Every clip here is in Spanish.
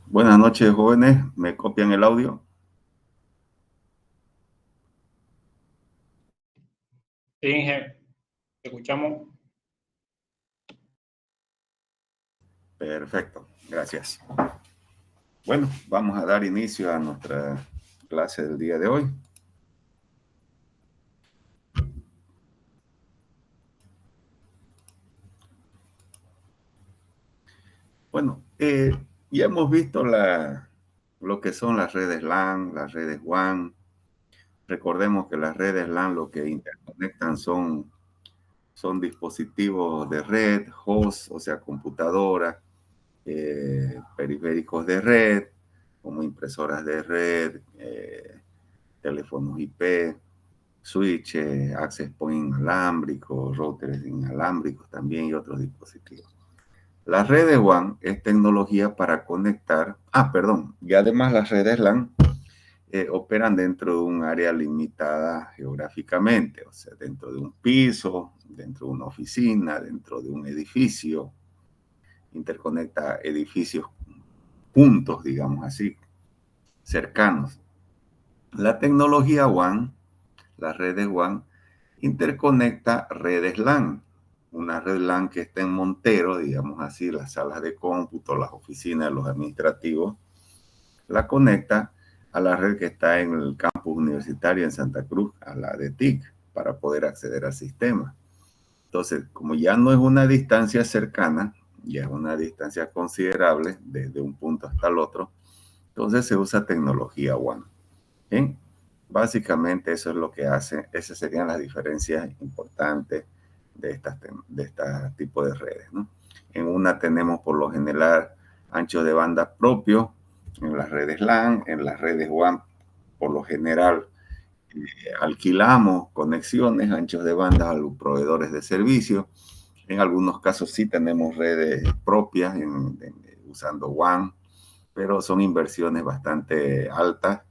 Buenas noches, jóvenes. ¿Me copian el audio? Sí, Inge, te escuchamos. Perfecto, gracias. Bueno, vamos a dar inicio a nuestra clase del día de hoy. Bueno, ya hemos visto lo que son las redes LAN, las redes WAN. Recordemos que las redes LAN lo que interconectan son dispositivos de red, hosts, o sea, computadoras, periféricos de red, como impresoras de red, teléfonos IP, switches, access point inalámbricos, routers inalámbricos también y otros dispositivos. La red de WAN es tecnología para conectar, y además las redes LAN operan dentro de un área limitada geográficamente, o sea, dentro de un piso, dentro de una oficina, dentro de un edificio, interconecta edificios juntos, digamos así, cercanos. La tecnología WAN, las redes WAN, interconecta redes LAN. Una red LAN que está en Montero, digamos así, las salas de cómputo, las oficinas, los administrativos, la conecta a la red que está en el campus universitario en Santa Cruz, a la de TIC, para poder acceder al sistema. Entonces, como ya no es una distancia cercana, ya es una distancia considerable desde un punto hasta el otro, entonces se usa tecnología WAN. ¿Bien? Básicamente eso es lo que hace, esas serían las diferencias importantes de este tipo de redes, ¿no? En una tenemos por lo general ancho de banda propio, en las redes LAN, en las redes WAN por lo general alquilamos conexiones, anchos de banda a los proveedores de servicios. En algunos casos sí tenemos redes propias usando WAN, pero son inversiones bastante altas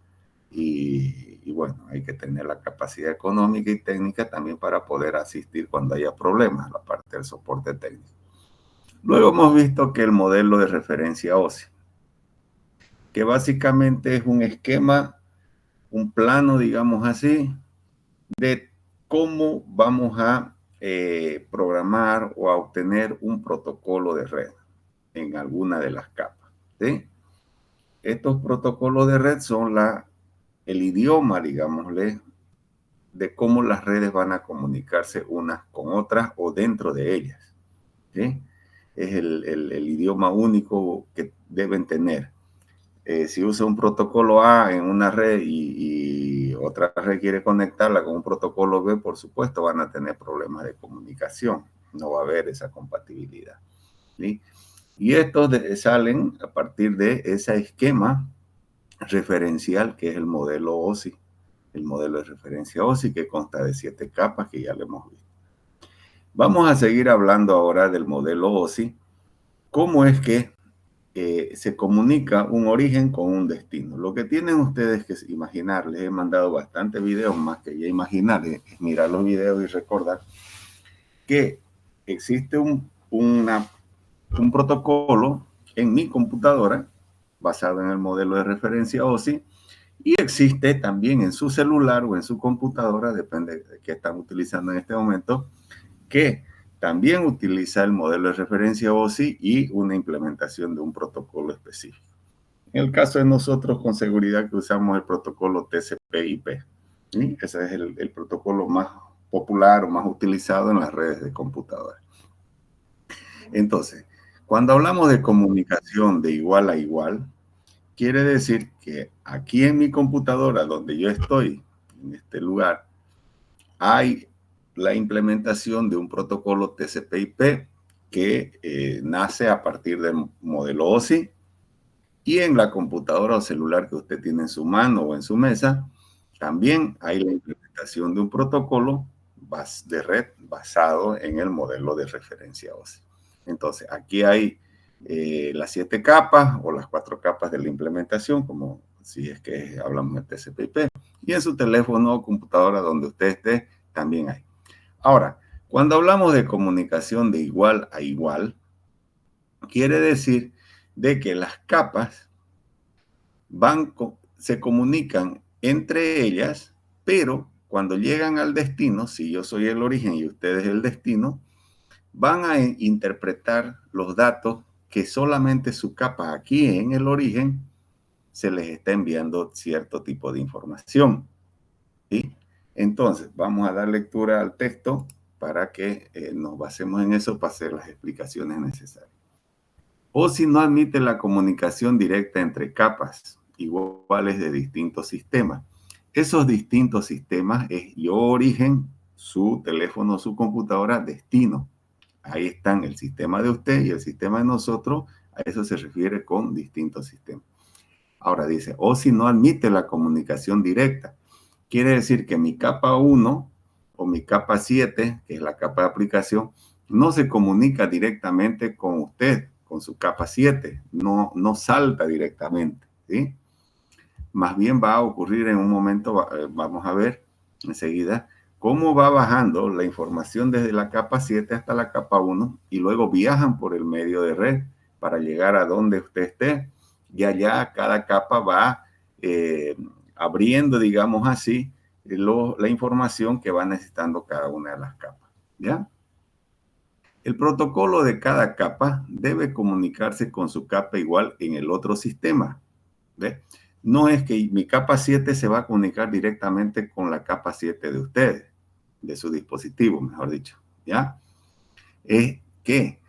y bueno, hay que tener la capacidad económica y técnica también para poder asistir cuando haya problemas, la parte del soporte técnico. Luego hemos visto que el modelo de referencia OSI, que básicamente es un esquema, un plano, digamos así, de cómo vamos a programar o a obtener un protocolo de red en alguna de las capas. ¿Sí? Estos protocolos de red son el idioma, digámosle, de cómo las redes van a comunicarse unas con otras o dentro de ellas. ¿Sí? Es el idioma único que deben tener. Si usa un protocolo A en una red y otra red quiere conectarla con un protocolo B, por supuesto van a tener problemas de comunicación. No va a haber esa compatibilidad. ¿Sí? Y estos salen a partir de ese esquema referencial que es el modelo OSI, el modelo de referencia OSI que consta de 7 capas que ya lo hemos visto. Vamos a seguir hablando ahora del modelo OSI, cómo es que se comunica un origen con un destino. Lo que tienen ustedes que imaginar, les he mandado bastantes videos más que ya imaginar, es mirar los videos y recordar que existe un protocolo en mi computadora basado en el modelo de referencia OSI y existe también en su celular o en su computadora, depende de qué están utilizando en este momento, que también utiliza el modelo de referencia OSI y una implementación de un protocolo específico. En el caso de nosotros, con seguridad que usamos el protocolo TCP/IP. ¿Sí? Ese es el protocolo más popular o más utilizado en las redes de computadoras. Entonces, cuando hablamos de comunicación de igual a igual, quiere decir que aquí en mi computadora, donde yo estoy, en este lugar, hay la implementación de un protocolo TCP/IP que nace a partir del modelo OSI y en la computadora o celular que usted tiene en su mano o en su mesa, también hay la implementación de un protocolo de red basado en el modelo de referencia OSI. Entonces, aquí hay las 7 capas o las 4 capas de la implementación, como si es que hablamos de TCP/IP, y en su teléfono o computadora donde usted esté, también hay. Ahora, cuando hablamos de comunicación de igual a igual, quiere decir de que las capas se comunican entre ellas, pero cuando llegan al destino, si yo soy el origen y ustedes el destino, van a interpretar los datos que solamente su capa aquí en el origen se les está enviando cierto tipo de información. ¿Sí? Entonces, vamos a dar lectura al texto para que nos basemos en eso para hacer las explicaciones necesarias. O si no admite la comunicación directa entre capas iguales de distintos sistemas. Esos distintos sistemas es yo origen, su teléfono, su computadora, destino. Ahí están el sistema de usted y el sistema de nosotros. A eso se refiere con distintos sistemas. Ahora dice, o si no admite la comunicación directa. Quiere decir que mi capa 1 o mi capa 7, que es la capa de aplicación, no se comunica directamente con usted, con su capa 7. No salta directamente, ¿sí? Más bien va a ocurrir en un momento, vamos a ver enseguida, cómo va bajando la información desde la capa 7 hasta la capa 1 y luego viajan por el medio de red para llegar a donde usted esté. Y allá cada capa va abriendo, digamos así, la información que va necesitando cada una de las capas. ¿Ya? El protocolo de cada capa debe comunicarse con su capa igual en el otro sistema. ¿Ve? No es que mi capa 7 se va a comunicar directamente con la capa 7 de ustedes, de su dispositivo, mejor dicho. ¿Ya? Es que,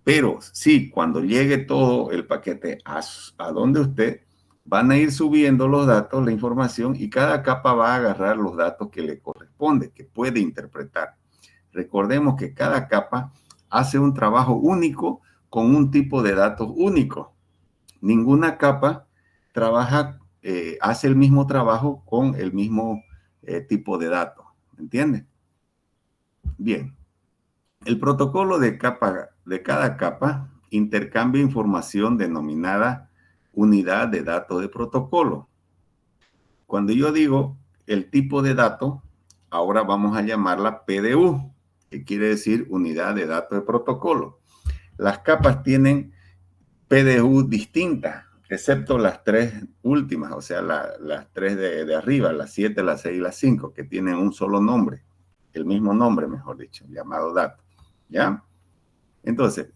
pero sí, cuando llegue todo el paquete a donde usted, van a ir subiendo los datos, la información, y cada capa va a agarrar los datos que le corresponde, que puede interpretar. Recordemos que cada capa hace un trabajo único con un tipo de datos único. Ninguna capa trabaja, hace el mismo trabajo con el mismo tipo de datos. ¿Entiende? Bien. El protocolo de cada capa intercambia información denominada unidad de datos de protocolo. Cuando yo digo el tipo de dato, ahora vamos a llamarla PDU, que quiere decir unidad de datos de protocolo. Las capas tienen PDU distintas, excepto las tres últimas, o sea, las tres de arriba, las 7, las 6 y las 5, que tienen un solo nombre, el mismo nombre, mejor dicho, llamado dato. ¿Ya? Entonces,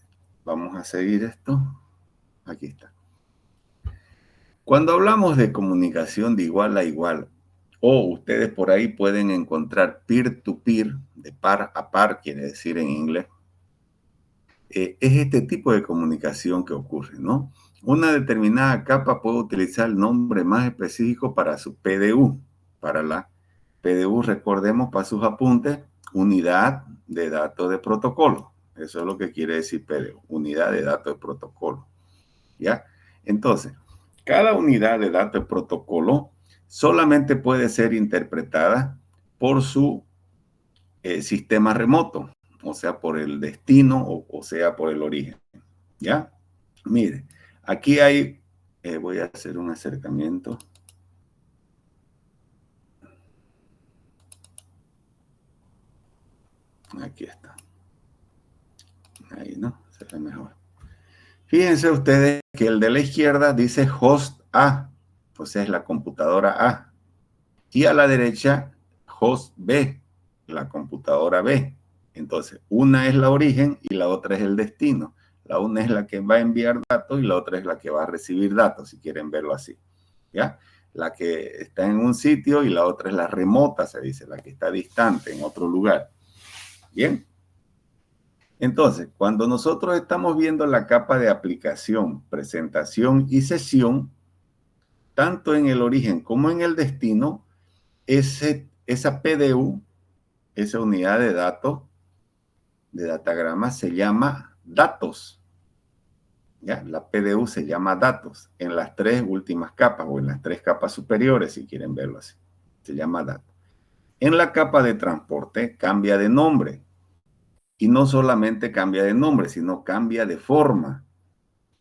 vamos a seguir esto. Aquí está. Cuando hablamos de comunicación de igual a igual, o ustedes por ahí pueden encontrar peer-to-peer, de par a par, quiere decir en inglés, es este tipo de comunicación que ocurre, ¿no? Una determinada capa puede utilizar el nombre más específico para su PDU. Para la PDU, recordemos para sus apuntes, unidad de datos de protocolo. Eso es lo que quiere decir PDU, unidad de datos de protocolo. ¿Ya? Entonces, cada unidad de datos de protocolo solamente puede ser interpretada por su sistema remoto, o sea, por el destino o sea, por el origen. ¿Ya? Mire, aquí hay, voy a hacer un acercamiento. Aquí está. Ahí, ¿no? Se ve mejor. Fíjense ustedes que el de la izquierda dice host A, o sea, es la computadora A. Y a la derecha, host B, la computadora B. Entonces, una es la origen y la otra es el destino. La una es la que va a enviar datos y la otra es la que va a recibir datos, si quieren verlo así. ¿Ya? La que está en un sitio y la otra es la remota, se dice, la que está distante, en otro lugar. ¿Bien? Entonces, cuando nosotros estamos viendo la capa de aplicación, presentación y sesión, tanto en el origen como en el destino, esa PDU, esa unidad de datos, de datagrama, se llama datos. ¿Ya? La PDU se llama datos en las tres últimas capas o en las tres capas superiores, si quieren verlo así. Se llama datos. En la capa de transporte cambia de nombre. Y no solamente cambia de nombre, sino cambia de forma.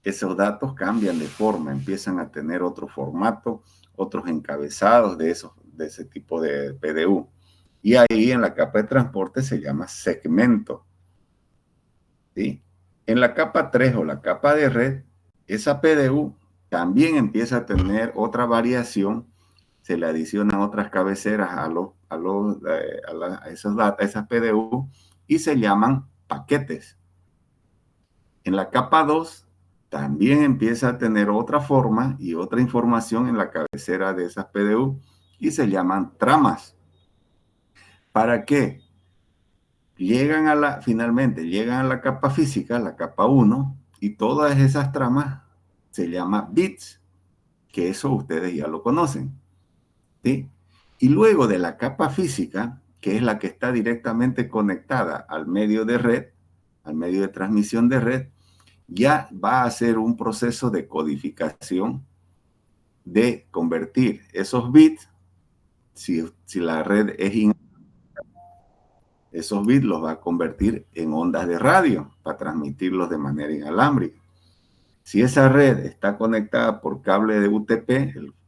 Esos datos cambian de forma, empiezan a tener otro formato, otros encabezados de ese tipo de PDU. Y ahí en la capa de transporte se llama segmento. ¿Sí? En la capa 3 o la capa de red, esa PDU también empieza a tener otra variación. Se le adicionan otras cabeceras a esas PDU y se llaman paquetes. En la capa 2 también empieza a tener otra forma y otra información en la cabecera de esas PDU y se llaman tramas. ¿Para qué? Finalmente llegan a la capa física, la capa 1, y todas esas tramas se llaman bits, que eso ustedes ya lo conocen, ¿sí? Y luego de la capa física, que es la que está directamente conectada al medio de red, al medio de transmisión de red, ya va a hacer un proceso de codificación de convertir esos bits, si la red es esos bits los va a convertir en ondas de radio para transmitirlos de manera inalámbrica. Si esa red está conectada por cable de UTP,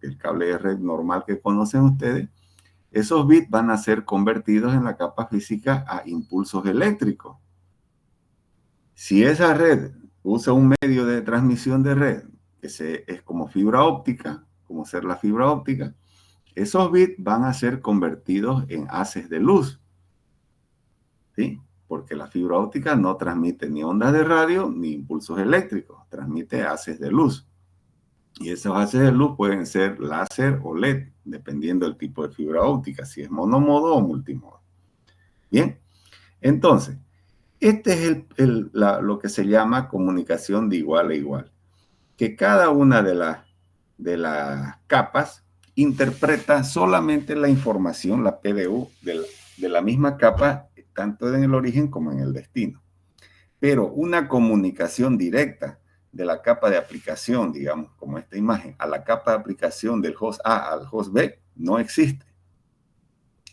el cable de red normal que conocen ustedes, esos bits van a ser convertidos en la capa física a impulsos eléctricos. Si esa red usa un medio de transmisión de red que es como fibra óptica, como ser la fibra óptica, esos bits van a ser convertidos en haces de luz, ¿sí? Porque la fibra óptica no transmite ni ondas de radio ni impulsos eléctricos, transmite haces de luz. Y esos haces de luz pueden ser láser o LED, dependiendo del tipo de fibra óptica, si es monomodo o multimodo. Bien, entonces, este es lo que se llama comunicación de igual a igual, que cada una de las capas interpreta solamente la información, la PDU, de la misma capa, tanto en el origen como en el destino. Pero una comunicación directa de la capa de aplicación, digamos, como esta imagen, a la capa de aplicación del host A al host B, no existe.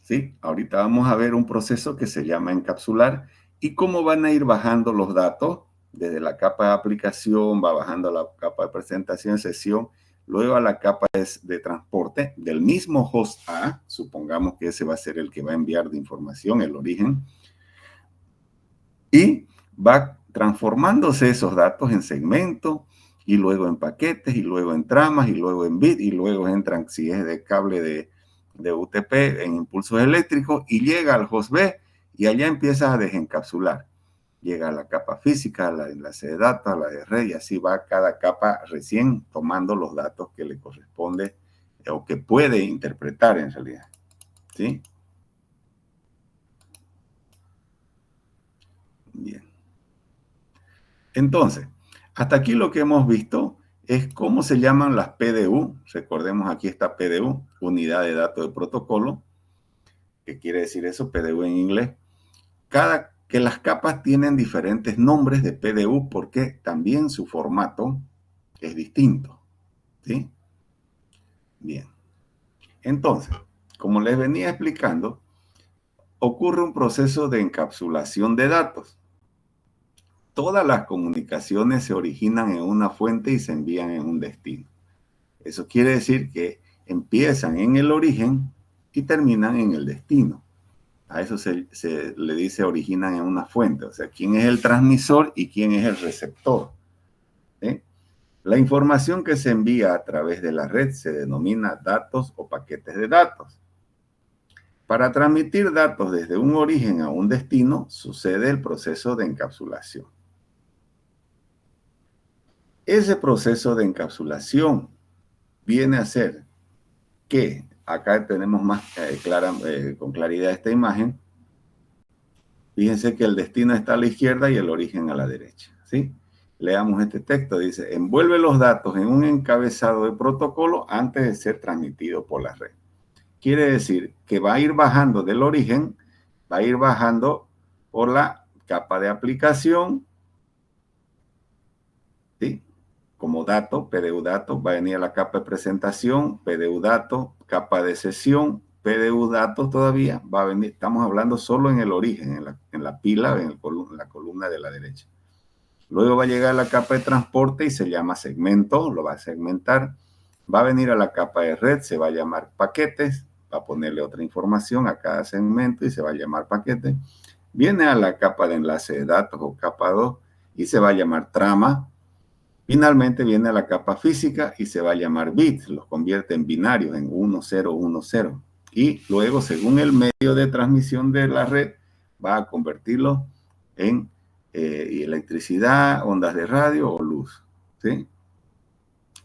¿Sí? Ahorita vamos a ver un proceso que se llama encapsular y cómo van a ir bajando los datos desde la capa de aplicación, va bajando a la capa de presentación, sesión, luego a la capa de transporte del mismo host A, supongamos que ese va a ser el que va a enviar de información, el origen, y va transformándose esos datos en segmentos y luego en paquetes y luego en tramas y luego en bits y luego entran, si es de cable de UTP, en impulsos eléctricos y llega al host B y allá empieza a desencapsular. Llega a la capa física, a la enlace de datos, a la de red y así va cada capa recién tomando los datos que le corresponde o que puede interpretar en realidad. ¿Sí? Bien. Entonces, hasta aquí lo que hemos visto es cómo se llaman las PDU. Recordemos aquí está PDU, unidad de datos de protocolo. ¿Qué quiere decir eso? PDU en inglés. Que las capas tienen diferentes nombres de PDU porque también su formato es distinto. ¿Sí? Bien. Entonces, como les venía explicando, ocurre un proceso de encapsulación de datos. Todas las comunicaciones se originan en una fuente y se envían en un destino. Eso quiere decir que empiezan en el origen y terminan en el destino. A eso se le dice originan en una fuente. O sea, quién es el transmisor y quién es el receptor. ¿Sí? La información que se envía a través de la red se denomina datos o paquetes de datos. Para transmitir datos desde un origen a un destino, sucede el proceso de encapsulación. Ese proceso de encapsulación viene a ser que, acá tenemos más con claridad esta imagen, fíjense que el destino está a la izquierda y el origen a la derecha, ¿sí? Leamos este texto, dice, envuelve los datos en un encabezado de protocolo antes de ser transmitido por la red. Quiere decir que va a ir bajando del origen, va a ir bajando por la capa de aplicación, ¿sí? Como dato, PDU dato, va a venir a la capa de presentación, PDU dato, capa de sesión, PDU datos todavía, va a venir, estamos hablando solo en el origen, en la pila, en la columna de la derecha. Luego va a llegar a la capa de transporte y se llama segmento, lo va a segmentar. Va a venir a la capa de red, se va a llamar paquetes, va a ponerle otra información a cada segmento y se va a llamar paquete. Viene a la capa de enlace de datos o capa 2 y se va a llamar trama. Finalmente viene a la capa física y se va a llamar bits, los convierte en binarios, en 1, 0, 1, 0. Y luego, según el medio de transmisión de la red, va a convertirlos en electricidad, ondas de radio o luz. ¿Sí?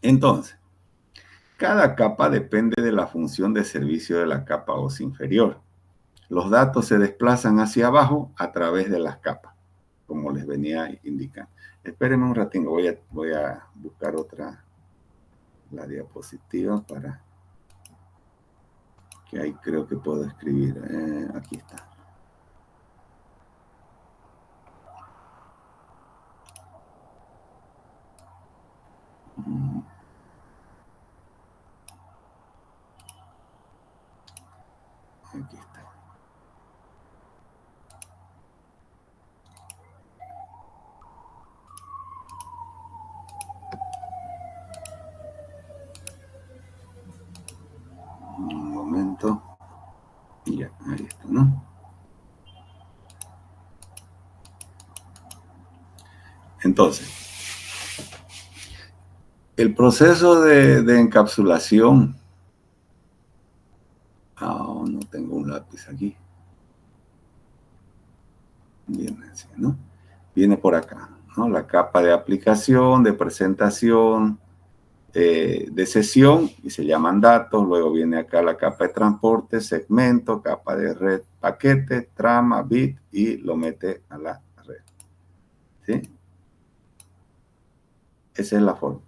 Entonces, cada capa depende de la función de servicio de la capa OS inferior. Los datos se desplazan hacia abajo a través de las capas, como les venía indicando. Espérenme un ratito, voy a buscar la diapositiva para que ahí creo que puedo escribir. Aquí está. Aquí está. Un momento. Ya, ahí está, ¿no? Entonces, el proceso de encapsulación. No tengo un lápiz aquí. Viene así, ¿no? Viene por acá, ¿no? La capa de aplicación, de presentación, de sesión, y se llaman datos. Luego viene acá la capa de transporte, segmento, capa de red, paquete, trama, bit, y lo mete a la red. ¿Sí? Esa es la forma.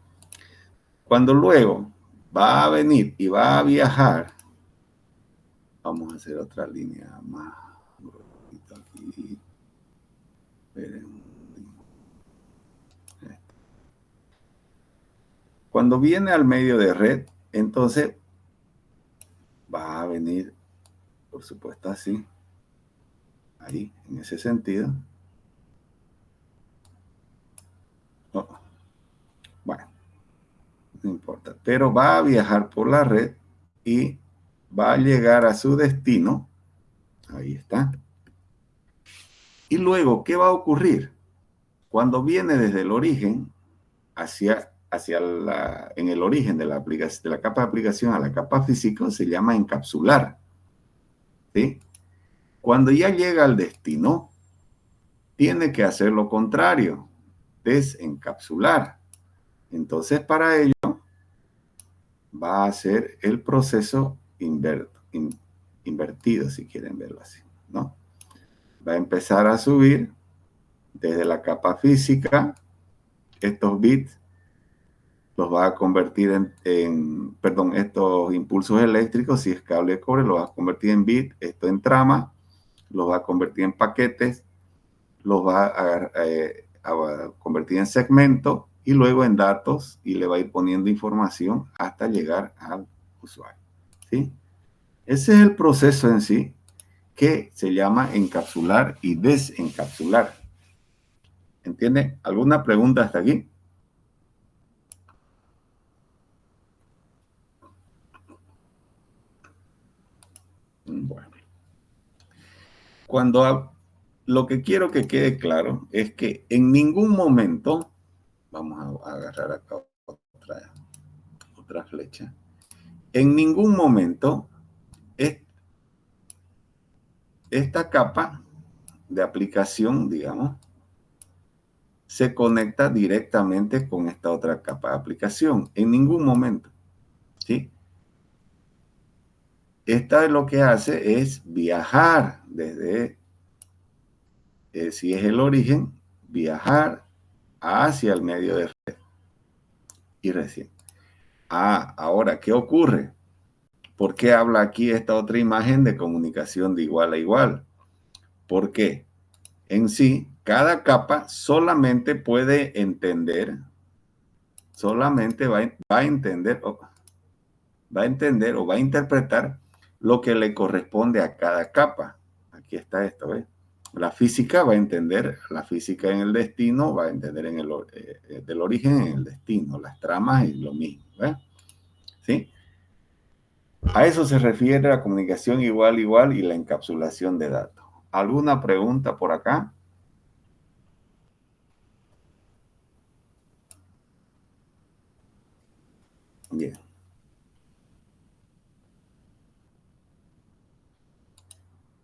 Cuando luego va a venir y va a viajar, vamos a hacer otra línea más aquí. Cuando viene al medio de red, entonces va a venir, por supuesto, así, ahí, en ese sentido. Oh, bueno, no importa, pero va a viajar por la red y va a llegar a su destino. Ahí está. Y luego, ¿qué va a ocurrir? Cuando viene desde el origen en el origen de la capa de aplicación a la capa física, se llama encapsular. ¿Sí? Cuando ya llega al destino, tiene que hacer lo contrario, desencapsular. Entonces, para ello, va a hacer el proceso invertido, si quieren verlo así, ¿no? Va a empezar a subir desde la capa física. Estos bits los va a convertir perdón, estos impulsos eléctricos, si es cable de cobre, los va a convertir en bit. Esto en trama, los va a convertir en paquetes, los va a convertir en segmento y luego en datos, y le va a ir poniendo información hasta llegar al usuario. ¿Sí? Ese es el proceso en sí, que se llama encapsular y desencapsular. ¿Entiende? ¿Alguna pregunta hasta aquí? Bueno. Lo que quiero que quede claro es que en ningún momento, vamos a agarrar acá otra flecha, en ningún momento esta capa de aplicación, digamos, se conecta directamente con esta otra capa de aplicación. En ningún momento. ¿Sí? Esta lo que hace es viajar desde, si es el origen, viajar hacia el medio de red. Y recién. Ahora, ¿qué ocurre? ¿Por qué habla aquí esta otra imagen de comunicación de igual a igual? Porque en sí, cada capa solamente puede entender, solamente va a entender o va a interpretar lo que le corresponde a cada capa. Aquí está esto, ¿ves? La física va a entender, la física en el destino va a entender del origen en el destino, las tramas y lo mismo, ¿ves? ¿Sí? A eso se refiere la comunicación igual y la encapsulación de datos. ¿Alguna pregunta por acá? Bien.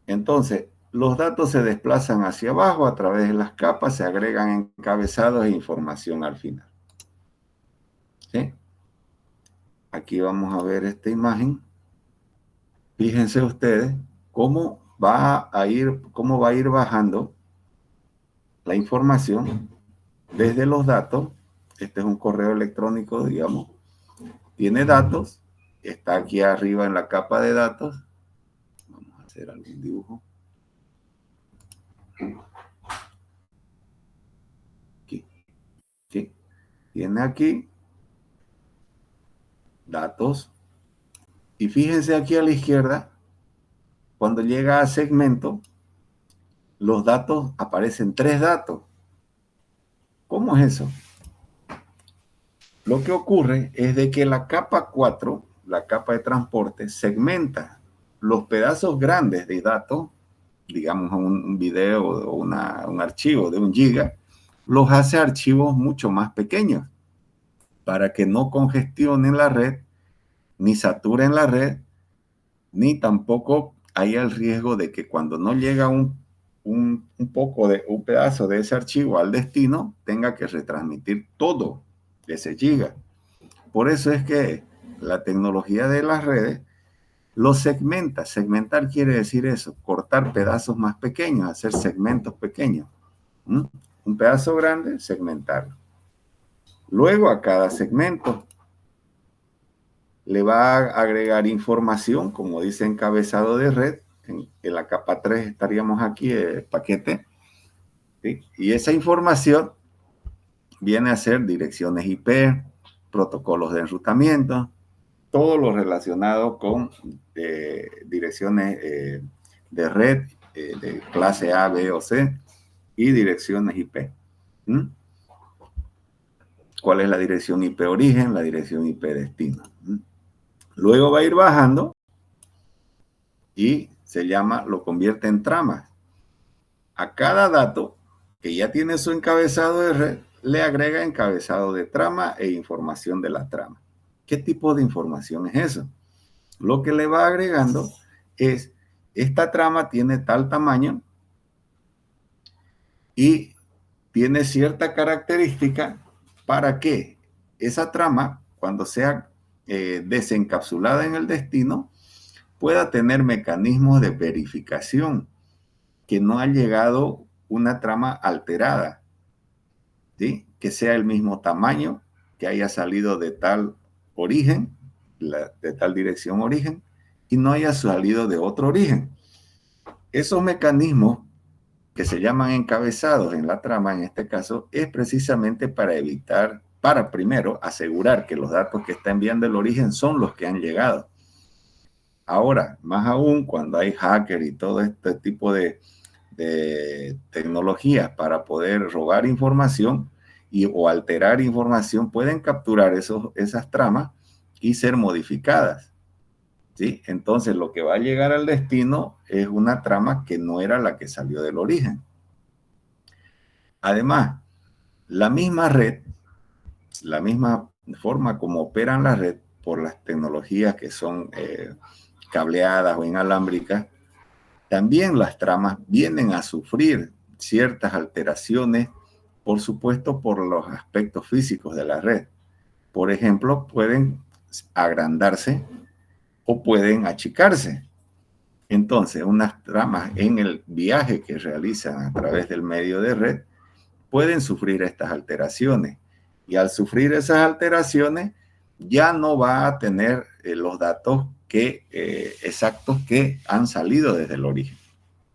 Entonces, los datos se desplazan hacia abajo a través de las capas, se agregan encabezados e información al final. ¿Sí? Aquí vamos a ver esta imagen. Fíjense ustedes cómo va a ir bajando la información desde los datos. Este es un correo electrónico, digamos. Tiene datos, está aquí arriba en la capa de datos. Vamos a hacer algún dibujo. Aquí. ¿Sí? Tiene aquí datos. Y fíjense aquí a la izquierda, cuando llega a segmento, los datos, aparecen 3 datos. ¿Cómo es eso? Lo que ocurre es de que la capa 4, la capa de transporte, segmenta los pedazos grandes de datos, digamos un video o un archivo de 1 giga, los hace archivos mucho más pequeños para que no congestionen la red, ni saturen la red, ni tampoco haya el riesgo de que cuando no llega un pedazo de ese archivo al destino, tenga que retransmitir todo ese giga. Por eso es que la tecnología de las redes lo segmenta. Segmentar quiere decir eso, cortar pedazos más pequeños, hacer segmentos pequeños. Un pedazo grande, segmentarlo. Luego a cada segmento le va a agregar información, como dice encabezado de red. En la capa 3 estaríamos aquí, el paquete. ¿Sí? Y esa información viene a ser direcciones IP, protocolos de enrutamiento, todo lo relacionado con direcciones de red de clase A, B o C y direcciones IP. ¿Cuál es la dirección IP origen? La dirección IP destino. Luego va a ir bajando y lo convierte en tramas. A cada dato que ya tiene su encabezado de red, le agrega encabezado de trama e información de la trama. ¿Qué tipo de información es eso? Lo que le va agregando es, esta trama tiene tal tamaño y tiene cierta característica para que esa trama, cuando sea desencapsulada en el destino, pueda tener mecanismos de verificación, que no ha llegado una trama alterada, ¿sí? Que sea el mismo tamaño, que haya salido de tal origen, de tal dirección origen, y no haya salido de otro origen. Esos mecanismos que se llaman encabezados en la trama, en este caso, es precisamente para primero asegurar que los datos que está enviando el origen son los que han llegado. Ahora, más aún cuando hay hacker y todo este tipo de tecnologías para poder robar información o alterar información, pueden capturar esas tramas y ser modificadas. ¿Sí? Entonces, lo que va a llegar al destino es una trama que no era la que salió del origen. Además, la misma red, la misma forma como operan la red por las tecnologías que son cableadas o inalámbricas, también las tramas vienen a sufrir ciertas alteraciones, por supuesto, por los aspectos físicos de la red. Por ejemplo, pueden agrandarse o pueden achicarse. Entonces, unas tramas en el viaje que realizan a través del medio de red pueden sufrir estas alteraciones. Y al sufrir esas alteraciones, ya no va a tener los datos exactos que han salido desde el origen.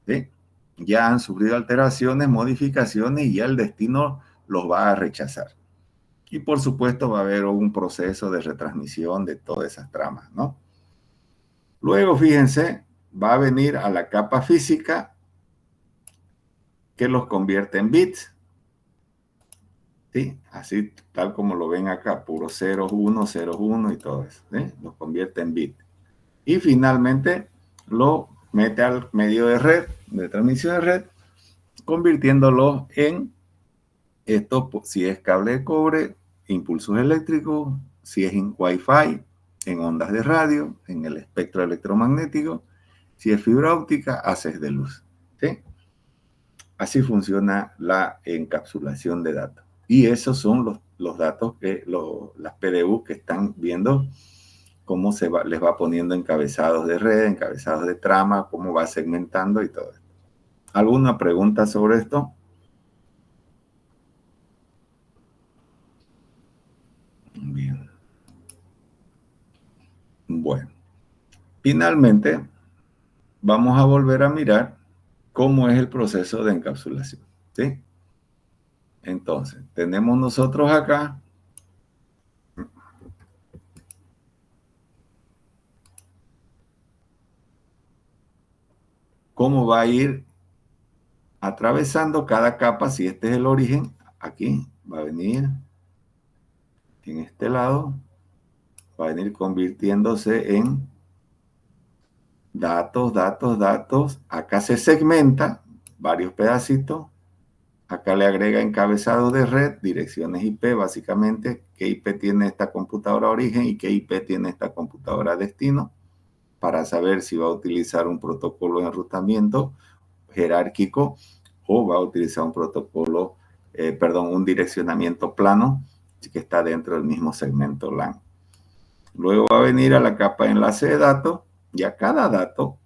¿Sí? Ya han sufrido alteraciones, modificaciones y ya el destino los va a rechazar. Y por supuesto va a haber un proceso de retransmisión de todas esas tramas, ¿no? Luego, fíjense, va a venir a la capa física que los convierte en bits. ¿Sí? Así tal como lo ven acá, puro 0, 1, 0, 1 y todo eso. ¿Sí? Los convierte en bits. Y finalmente lo mete al medio de red, de transmisión de red, convirtiéndolo en esto, si es cable de cobre, impulsos eléctricos, si es en Wi-Fi, en ondas de radio, en el espectro electromagnético. Si es fibra óptica, haces de luz. ¿Sí? Así funciona la encapsulación de datos. Y esos son los datos que las PDU que están viendo cómo les va poniendo encabezados de red, encabezados de trama, cómo va segmentando y todo esto. ¿Alguna pregunta sobre esto? Bien. Bueno. Finalmente, vamos a volver a mirar cómo es el proceso de encapsulación. ¿Sí? Entonces, tenemos nosotros acá cómo va a ir atravesando cada capa. Si este es el origen, aquí va a venir en este lado, va a venir convirtiéndose en datos, datos, datos. Acá se segmenta varios pedacitos. Acá le agrega encabezado de red, direcciones IP, básicamente, qué IP tiene esta computadora origen y qué IP tiene esta computadora destino, para saber si va a utilizar un protocolo de enrutamiento jerárquico o va a utilizar un protocolo, un direccionamiento plano que está dentro del mismo segmento LAN. Luego va a venir a la capa de enlace de datos y a cada dato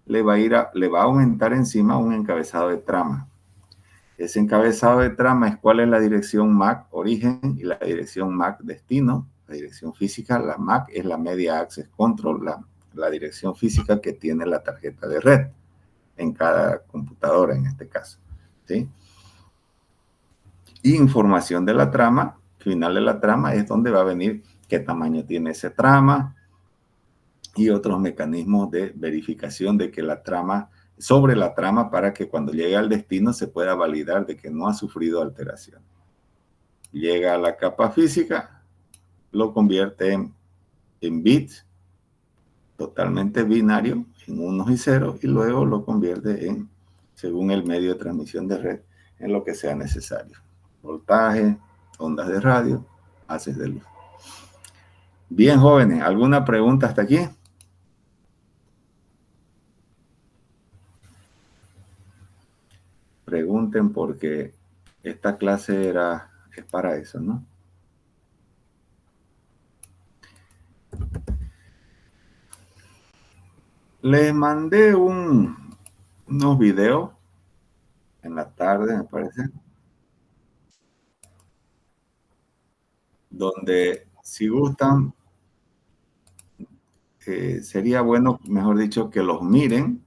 le va a aumentar encima un encabezado de trama. Ese encabezado de trama es cuál es la dirección MAC origen y la dirección MAC destino. La dirección física, la MAC es la Media Access Control, la dirección física que tiene la tarjeta de red en cada computadora en este caso. ¿Sí? Y información de la trama, final de la trama es donde va a venir qué tamaño tiene ese trama y otros mecanismos de verificación de que la trama, sobre la trama, para que cuando llegue al destino se pueda validar de que no ha sufrido alteración. Llega a la capa física, lo convierte en bits, totalmente binario, en unos y ceros, y luego lo convierte en, según el medio de transmisión de red, en lo que sea necesario. Voltaje, ondas de radio, haces de luz. Bien, jóvenes, ¿alguna pregunta hasta aquí? Pregunten porque esta clase es para eso, ¿no? Les mandé unos videos en la tarde, me parece, donde si gustan, sería bueno, mejor dicho, que los miren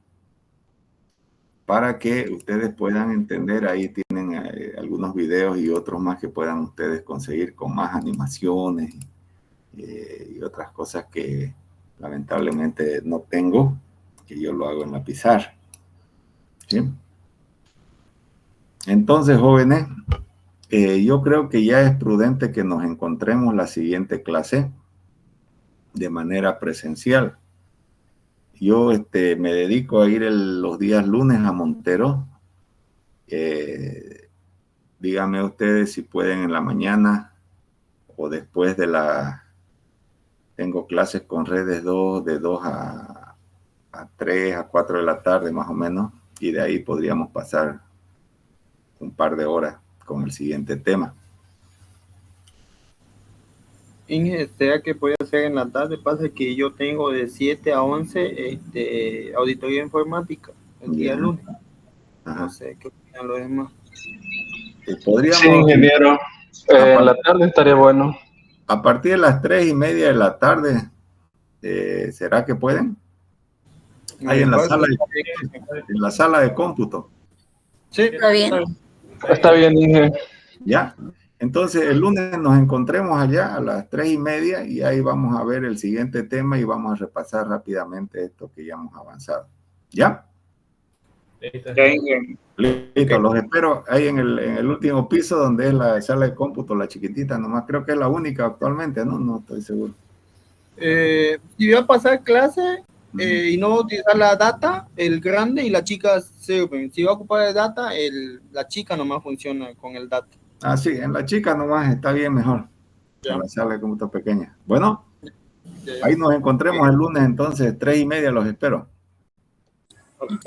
para que ustedes puedan entender. Ahí tienen algunos videos y otros más que puedan ustedes conseguir con más animaciones y otras cosas que lamentablemente no tengo, que yo lo hago en la pizarra. ¿Sí? Entonces, jóvenes, yo creo que ya es prudente que nos encontremos la siguiente clase de manera presencial. Yo me dedico a ir los días lunes a Montero. Díganme ustedes si pueden en la mañana o después tengo clases con redes 2, de 2 a 3, a 4 de la tarde más o menos, y de ahí podríamos pasar un par de horas con el siguiente tema. Inge, sea que puede hacer en la tarde, pasa que yo tengo de 7 a 11 auditoría informática el día lunes. Ajá. No sé qué opinan los demás. Podríamos, sí, ingeniero. En la tarde estaría bueno. A partir de las 3:30 de la tarde, ¿será que pueden? Ahí en la sala de cómputo. Sí, está bien. Está bien, Inge. Ya. Entonces, el lunes nos encontremos allá a las 3:30 y ahí vamos a ver el siguiente tema y vamos a repasar rápidamente esto que ya hemos avanzado. ¿Ya? Listo, los espero ahí en el último piso donde es la sala de cómputo, la chiquitita, nomás creo que es la única actualmente, ¿no? No estoy seguro. Si voy a pasar clase y no voy a utilizar la data, el grande y la chica sirven. Si voy a ocupar el data, la chica nomás funciona con el data. Ah, sí, en la chica nomás está bien mejor. en la sala de cómputo pequeña. Bueno, Ya. ahí nos encontremos el lunes entonces, 3:30, los espero. Ok.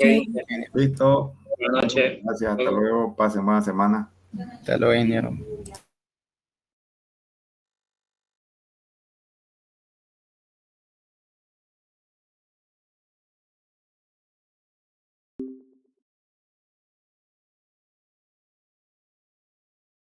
Listo. Buenas noches. Gracias, hasta luego. Pasen buena semana. Hasta luego, ingeniero.